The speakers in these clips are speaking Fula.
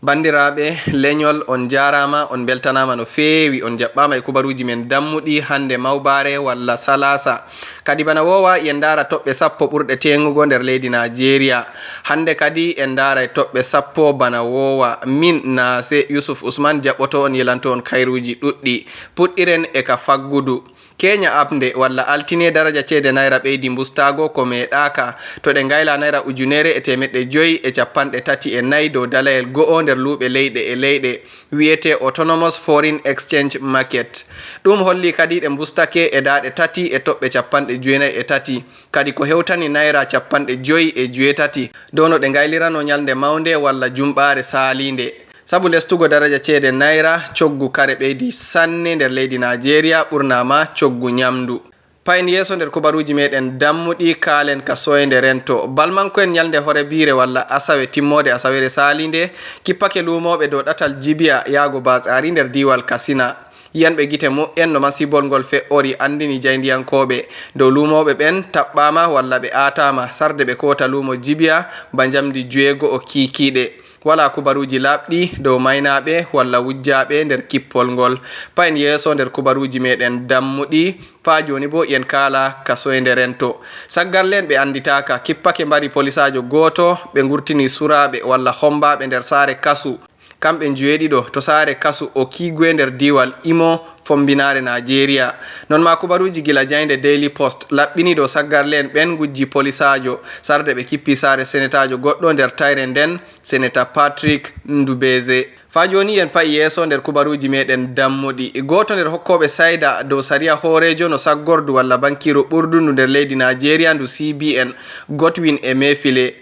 Bandiraɓe leñol on jarama on beltanama no fewi on jaɓɓama e kubaruji men dammuɗi hande mawbare walla salasa kadi bana wowa en dara toɓɓe sappo ɓurɗe tengugo nder leydi Nigeria. Hande kadi en dara e toɓɓe sappo bana wowa. Min Nase Yusuf Usman jaɓɓoto on yelanto on kairuji ɗuɗɗi. Puɗɗiren e ka faggudu. Kenya abnde walla altine daraja cede naira ɓeydi bustago ko meɗaka to ɗe gayla naira 1534 dow dalayel go'o nder luɓe leyɗe wiyete autonomous foreign exchange market. Ɗum holli kadi ɗe bustake e daɗe 3.93 kadi ko hewtani naira 5.83 dow no ɗe gaylirano nyalde mawnde walla jumɓare salinde. Sabu lestugo daraja cede naira, coggu kare ɓeydi sanne nder leydi Nigeria, ɓurna ma coggu nyamdu. Payen yeso nder kubaruji meɗen dammuɗi kalen ka soyde rento. Balmanko en nyalde hore bire walla asawe timmode asawere salinde kippake lumoɓe dow ɗatal jibiya yago batsari nder diwal Katsina. Yiyanɓe gite mu'en no masibol ngol fe'ori andini jayndiyankoɓe dow lumoɓe ɓen taɓɓama walla ɓe atama sarde ɓe kota lumo jibiya ba jamdi 6 kikiɗe. Wala kubaruji labɗi dow maynaɓe walla wujjaɓe nder kippol ngol. Payen yeso nder kubaruji meɗen dammuɗi fa joni bo yen kala ka soyde rento. Saggarlen ɓe anditaka kippake mbari polisajo goto ɓe gurtini suraɓe walla hombaɓe nder sare kasu kamɓe 7 to sare kasu o Kigwe nder diwal Imo fombinare Nigeria. Non ma kubaruji gila jaynde Daily Post laɓɓini dow saggarlen ɓen gujji polisajo sarde ɓe kippi sare senetajo goɗɗo nder tayre nden seneta Patrick Ndubeze. Fa joni en pa'i yeso nder kubaruji meɗen dammuɗi. Goto nder hokkoɓe sayda dow sariya horejo no saggordu walla bankiru ɓurdundu nder leydi Nigeria ndu CBN Godwin Emefiele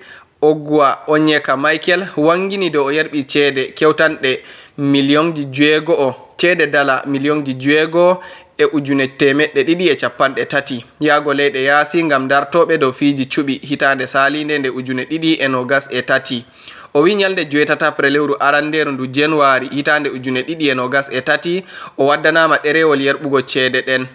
Ogwa Onyeka Michael wangini dow o yerɓi cede kewtanɗe miliyonji 6 cede dala miliyonji 6.230 yago leyɗe yaasi ngam dartoɓe dow fiji cuɓi hitande salinde nde 2023. O wi nyalde 8 lewru aranderu ndu January hitande 2023 o waddanama ɗerewol yerɓugo cede ɗen.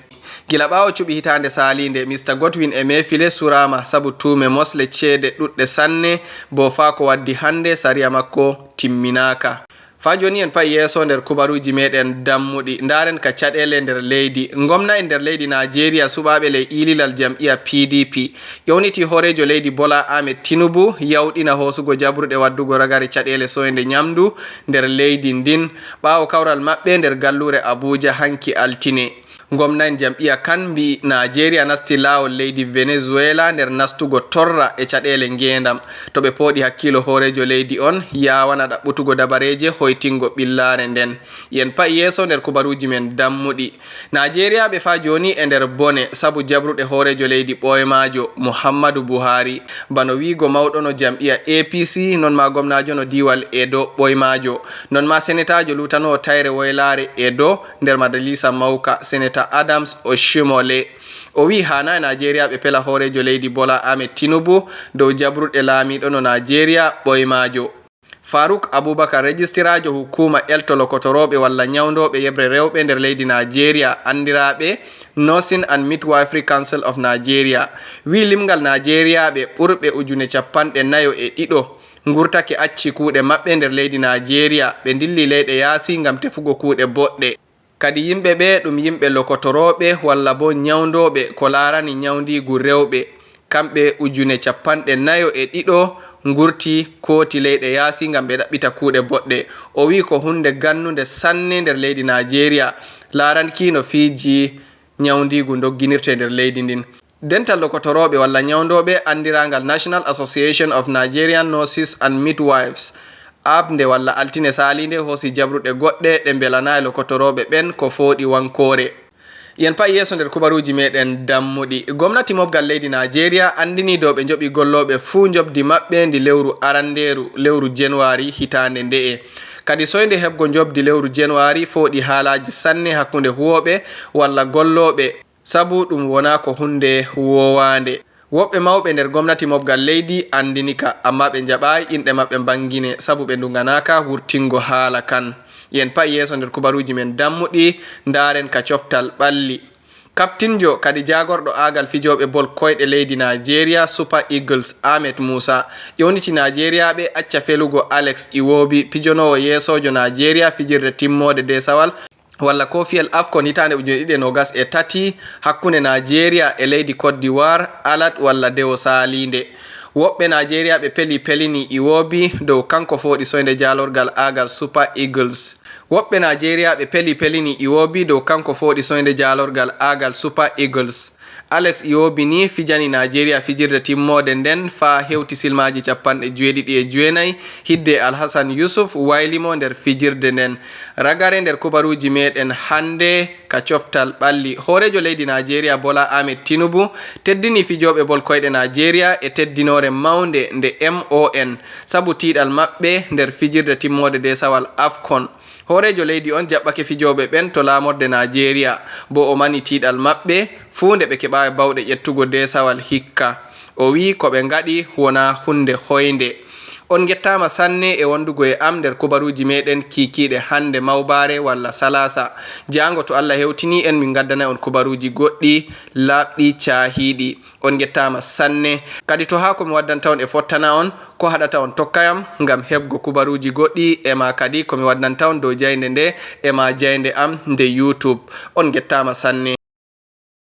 Gila ɓawo cuɓi hitande salinde Mr Godwin Emefiele surama sabu tume mosle cede ɗuɗɗe sanne bo fa ko waddi hande sariya makko timminaka. Fa joni en pa'i yeso nder kubaruji meɗen dammuɗi. Ndaren ka caɗele nder leydi. Gomna en nder leydi Nigeria suɓaɓe ley ililal jam'iya PDP ƴewniti horejo leydi Bola Ahmed Tinubu yawɗina hosugo jaɓruɗe waddugo ragare caɗele soyde nyamdu nder leydi ndin ɓawo kawral maɓɓe nder gallure Abuja hanki altine. Gomna jam'iya kan mbi Nigeria nasti lawol leydi Venezuela nder nastugo torra e caɗele ngendam to ɓe pooɗi hakkilo horejo leydi on yawana ɗaɓɓutugo dabareje hoytingo ɓillare nden. Yen pa'i yeso nder kubaruji men dammuɗi. Nigeria ɓe fa joni e nder bone sabu jabruɗe horejo leydi ɓoymajo Muhammadu Buhari bano wigo mawɗo jam'iya APC non ma gomnajo no diwal Edo ɓoymajo non ma senetajo lutanowo tayre woylare Edo nder majalisa mawka seneta Adams Oshimole. O wi hana Nigeria ɓe pela horejo leydi Bola Ahmed Tinubu dow jabruɗe laamiɗo no Nigeria ɓoymajo. Faruk Abubakar registirajo hukuma elto lokotoroɓe walla nyawdoɓe yebre rewɓe nder leydi Nigeria andiraɓe Nursing and Midwifery Council of Nigeria wi limgal Nigeria ɓe ɓurɓe 42 gurtake acci kuuɗe maɓɓe nder leydi Nigeria ɓe dilli leyɗe yaasi ngam tefugo kuuɗe boɗɗe. Kadi yimɓe ɓe ɗum yimɓe lokotoroɓe walla bo nyawdoɓe ko larani nyawdigu rewɓe kamɓe 42 gurti koti leyɗe yaasi ngam ɓe ɗaɓɓita kuuɗe boɗɗe. O wi ko hunde gannude sanne nder leydi Nigeria laranki no fiji nyawdigu dogginirte nder leydi ndin. Dental lokotoroɓe walla nyawdoɓe andiragal National Association of Nigerian Nurses and Midwives abnde walla altine salinde hosi jabruɗe goɗɗe ɗe belanayi lokotoroɓe ɓen ko foɗi wankore. Yen pa'i yeso nder kubaruji meɗen dammuɗi. Gomnati mobgal leydi Nigeria andini dow ɓe joɓi golloɓe fu jobdi maɓɓe ndi lewru aranderu lewru January hitande nde'e. Kadi soyde heɓgo jobdi lewru January foɗi haalaji sanne hakkunde huwoɓe walla golloɓe sabu ɗum wona ko hunde wowande. Woɓɓe mawɓe nder gomnati mobgal leydi andinika amma ɓe jaɓai inɗe maɓɓe bangine sabu ɓe nduganaka wurtingo haala kan. Yen pa'i yeso nder kubaruji men dammuɗi ndaren ka coftal ɓalli. Captainjo kadi jagorɗo agal fijoɓe bol koyɗe leydi Nigeria Super Eagles Ahmed Musa ƴewniti Nigeria ɓe acca felugo Alex Iwobi pijonowo yesojo Nigeria fijirde timmode desawal walla kofiyel AFCON hitande 2023 hakkunde Nigeria e leydi Cote d'Ivoire alat walla dewo salinde. Woɓɓe Nigeria ɓe pelini Iwobi dow kanko foɗi soyde jalorgal agal Super Eagles. Woɓɓe Nigeria ɓe pelini Iwobi dow kanko foɗi soyde jalorgal agal Super Eagles. Alex Iwobi ni fijani Nigeria fijirde timmode nden fa hewti silmaji 79 hidde Alhassan Yusuf waylimo nder fijirde nden. Ragare nder kubaruji meɗen hande ka coftal ɓalli horejo leydi Nigeria Bola Ahmed Tinubu teddini fijoɓe bol koyɗe Nigeria e teddinore maunde nde MON sabu tiɗal maɓɓe nder fijirde timmode desawal AFCON. Horejo leydi on jaɓɓake fijoɓe ɓen to lamorde Nigeria bo o mani tiɗal maɓɓe fu nde ɓe keɓawi bawɗe ƴettugo desawal hikka. O wi ko ɓe ngaɗi wona hunde hoynde. On gettama sanne e wondugo e am nder kubaruji meɗen kikiɗe hande mawbare walla salasa. Jango to Allah hewtini en min gaddana on kubaruji goɗɗi labɗi cahiɗi. On gettama sanne. Kadi to ha ko mi waddanta on e fottana on ko haɗata on tokkayam ngam heɓgo kubaruji goɗɗi e ma kadi ko mi waddanta on dow jaynde nde e ma jaynde am nde YouTube. On gettama sanne.